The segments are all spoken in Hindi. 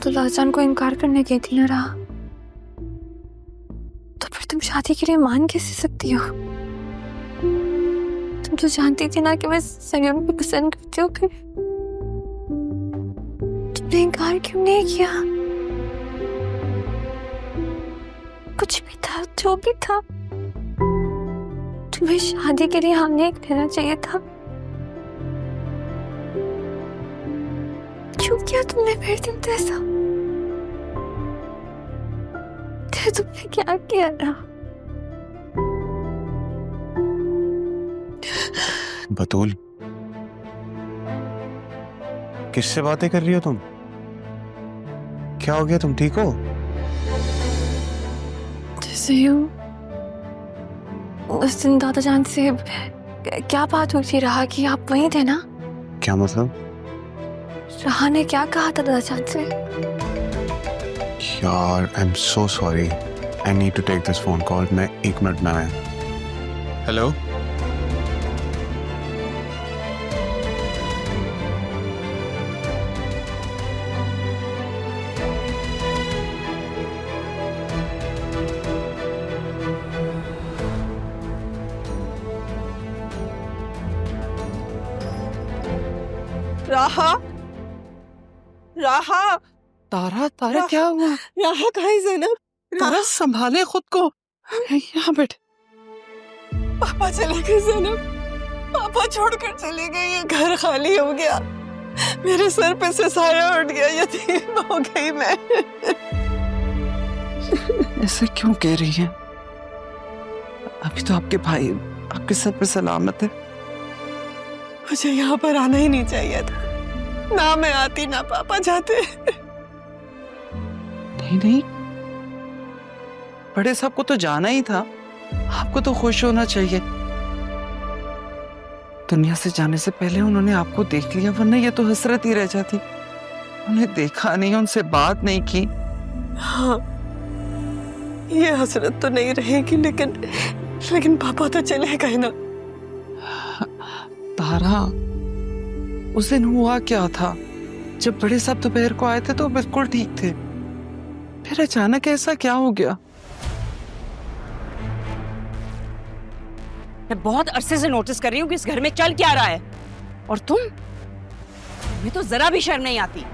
तो लाजान को इनकार करने गई थी ना रहा, तो फिर तुम शादी के लिए मान कैसे सकती हो? तुम तो जानती थी ना कि मैं सयोन को पसंद करती हूँ, फिर तुमने इनकार क्यों नहीं किया? कुछ भी था, जो भी था, तुम्हें शादी के लिए हाँ नहीं कहना चाहिए था। क्यों किया तुमने मेरे दिन तो ऐसा? तुमने क्या किया ना? बतूल, किससे बातें कर रही हो तुम? क्या हो गया? तुम ठीक हो? जैसे यूं उस दिन दादा जान से क्या बात हुई थी रहा कि आप वहीं थे ना? क्या मतलब? रहा ने क्या कहा था दादा जान से? यार, I am so sorry. I need to take this phone call. मैं 1 मिनट में आया। हेलो, राहा, राहा, तारा, तारा क्या हुआ? राहा कहाँ है ज़ैनब? तारा संभाले खुद को। यहाँ बैठ। पापा चले गए ज़ैनब, पापा छोड़कर चले गए, ये घर खाली हो गया, मेरे सर पे से साया उठ गया, यतीम हो गई मैं। ऐसे क्यों कह रही है? अभी तो आपके भाई आपके सर पे सलामत है। मुझे यहाँ पर आना ही नहीं चाहिए था, ना मैं आती ना पापा जाते। नहीं नहीं, बड़े साहब को तो जाना ही था, आपको तो खुश होना चाहिए। दुनिया से जाने से पहले उन्होंने आपको देख लिया, वरना ये तो हसरत ही रह जाती। उन्हें देखा नहीं, उनसे बात नहीं की। हाँ, ये हसरत तो नहीं रहेगी, लेकिन पापा तो चले गए ना। तारा, उस दिन हुआ क्या था? जब बड़े साहब दोपहर को आए थे तो बिल्कुल ठीक थे, फिर अचानक ऐसा क्या हो गया? मैं बहुत अरसे से नोटिस कर रही हूँ कि इस घर में चल क्या रहा है, और तुम्हें तो जरा भी शर्म नहीं आती।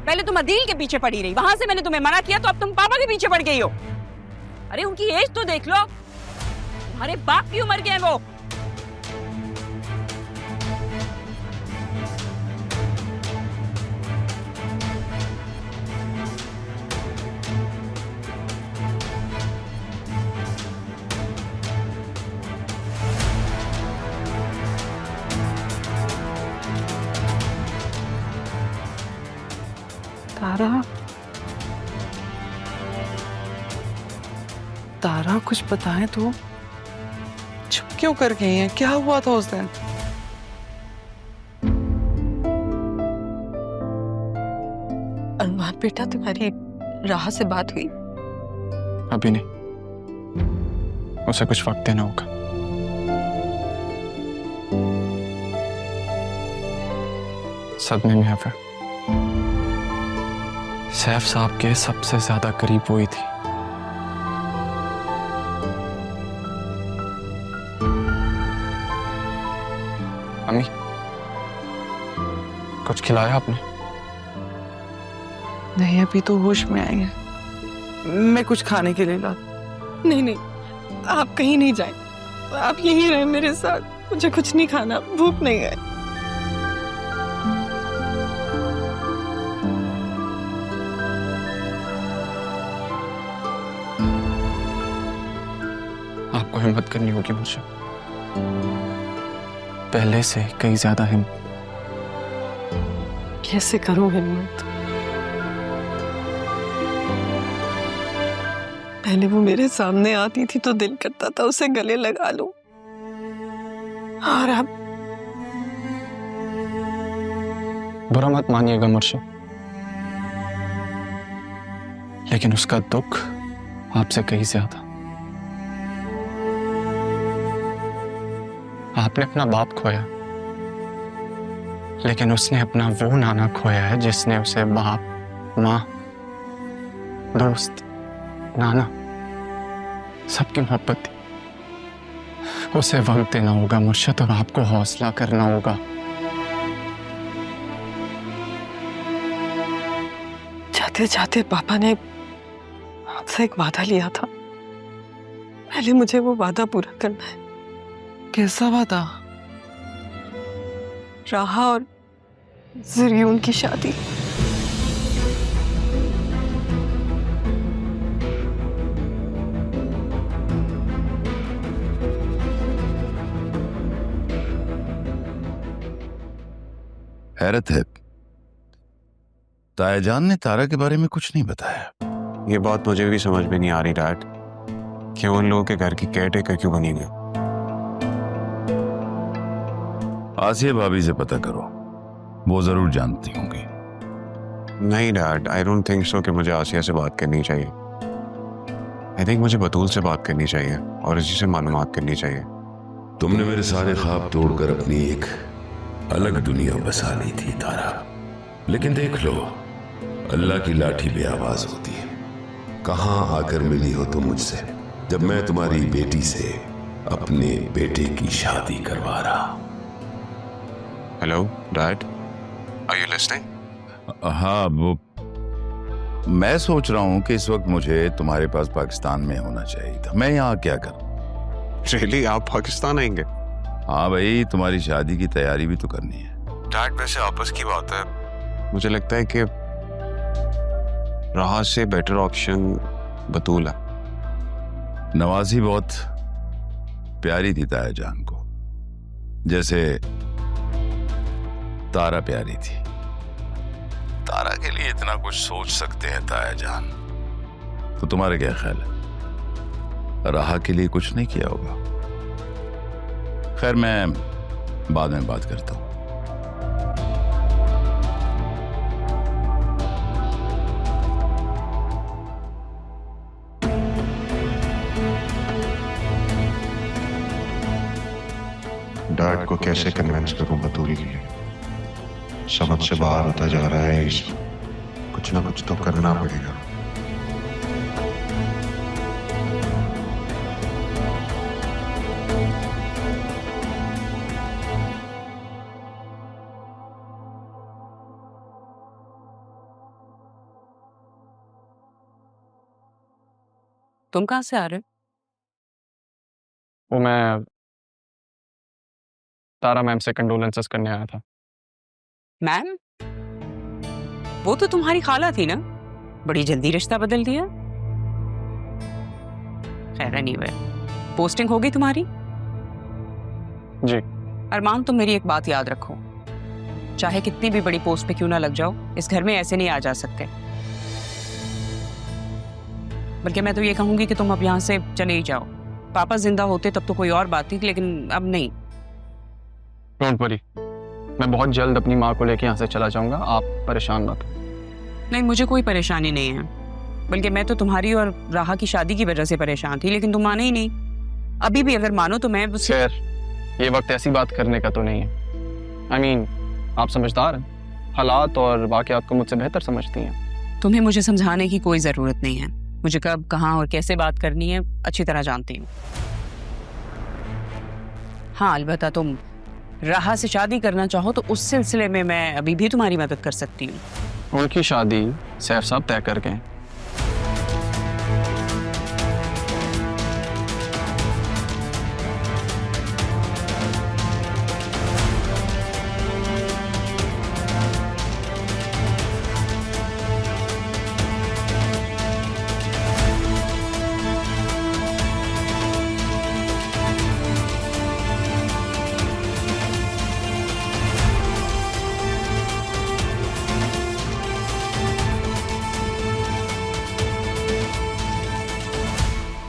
पहले तुम अदील के पीछे पड़ी रही, वहां से मैंने तुम्हें मना किया तो अब तुम पापा के पीछे पड़ गई हो। अरे उनकी एज तो देख लो, तुम्हारे बाप की उम्र के हैं वो। तारा, तारा कुछ बताएं तो। चुप क्यों कर गई हैं? क्या हुआ था उस दिन? अरमान बेटा, तुम्हारी राह से बात हुई? अभी नहीं, उसे कुछ वक्त देना होगा। सदमे में है फिर। सैफ साहब के सबसे ज्यादा करीब हुई थी। अम्मी, कुछ खिलाया आपने? नहीं, अभी तो होश में आई है। मैं कुछ खाने के लिए ला। नहीं, आप कहीं नहीं जाए, आप यहीं रहे मेरे साथ। मुझे कुछ नहीं खाना, भूख नहीं है। आपको हिम्मत करनी होगी मुझे, पहले से कई ज्यादा हिम्मत। कैसे करूं हिम्मत? पहले वो मेरे सामने आती थी तो दिल करता था उसे गले लगा लूं, और अब बुरा मत मानिएगा मुर्शिद, लेकिन उसका दुख आपसे कहीं ज्यादा। आपने अपना बाप खोया, लेकिन उसने अपना वो नाना खोया है जिसने उसे बाप, माँ दोस्त, नाना, सबकी मोहब्बत थी। उसे वक्त देना होगा मुर्शद, और आपको हौसला करना होगा। जाते जाते पापा ने आपसे एक वादा लिया था, पहले मुझे वो वादा पूरा करना है। कैसा वादा? राहा और ज़रियून की शादी। हैरत है, तायाजान ने तारा के बारे में कुछ नहीं बताया। ये बात मुझे भी समझ में नहीं आ रही डैड कि उन लोगों के घर की केयरटेकर क्यों बनी गई। आसिया भाभी से पता करो, वो जरूर जानती होंगी। नहीं dad, I don't think so कि मुझे आसिया से बात करनी चाहिए। आई थिंक मुझे बतूल से बात करनी चाहिए और इसी से मालूमात करनी चाहिए। तुमने मेरे सारे ख्वाब तोड़कर अपनी एक अलग दुनिया बसा ली थी तारा, लेकिन देख लो, अल्लाह की लाठी बेआवाज होती है। कहां आकर मिली हो तुम मुझसे, जब मैं तुम्हारी बेटी से अपने बेटे की शादी करवा रहा। Hello dad, are you listening? हाँ, वो मैं सोच रहा हूं कि इस वक्त मुझे तुम्हारे पास पाकिस्तान में होना चाहिए था। मैं यहाँ क्या करूं? रियली आप पाकिस्तान आएंगे? हाँ भाई, तुम्हारी शादी की तैयारी भी तो करनी है। डैड वैसे आपस की बात है, मुझे लगता है कि राह से बेटर ऑप्शन बतूल है। नवाजी बहुत प्यारी थी तायाजान को, जैसे तारा प्यारी थी। तारा के लिए इतना कुछ सोच सकते हैं तायाजान, तो तुम्हारा क्या ख्याल है? राह के लिए कुछ नहीं किया होगा। खैर, मैं बाद में बात करता हूं। डैड को कैसे कन्विंस करूं बतूल के लिए? समझ से बाहर होता जा रहा है, कुछ ना कुछ तो करना पड़ेगा। तुम कहाँ से आ रहे हो? वो मैं तारा मैम से कंडोलेंसेस करने आया था। मैम? वो तो तुम्हारी खाला थी ना, बड़ी जल्दी रिश्ता बदल दिया। खैर, एनीवे, पोस्टिंग हो गई तुम्हारी? जी। अरमान, तुम मेरी एक बात याद रखो, चाहे कितनी भी बड़ी पोस्ट पे क्यों ना लग जाओ, इस घर में ऐसे नहीं आ जा सकते। बल्कि मैं तो ये कहूंगी कि तुम अब यहाँ से चले ही जाओ। पापा जिंदा होते तब तो कोई और बात थी, लेकिन अब नहीं। डोंट वरी, मैं बहुत जल्द अपनी माँ को लेके यहाँ से चला जाऊंगा, आप परेशान मत। नहीं, मुझे कोई परेशानी नहीं है, बल्कि मैं तो तुम्हारी और राहा की शादी की वजह से परेशान थी, लेकिन तुम माने ही नहीं। अभी भी अगर मानो तो मैं खैर, ये वक्त ऐसी बात करने का तो नहीं है। I mean, आप समझदार हैं, हालात और वाकयात को मुझसे बेहतर समझती हैं। तुम्हें मुझे समझाने की कोई जरूरत नहीं है। मुझे कब, कहाँ और कैसे बात करनी है अच्छी तरह जानती हूँ। हाँ, अलबत्ता तुम राहा से शादी करना चाहो तो उस सिलसिले में मैं अभी भी तुम्हारी मदद कर सकती हूँ। उनकी शादी सैफ साहब तय कर गए,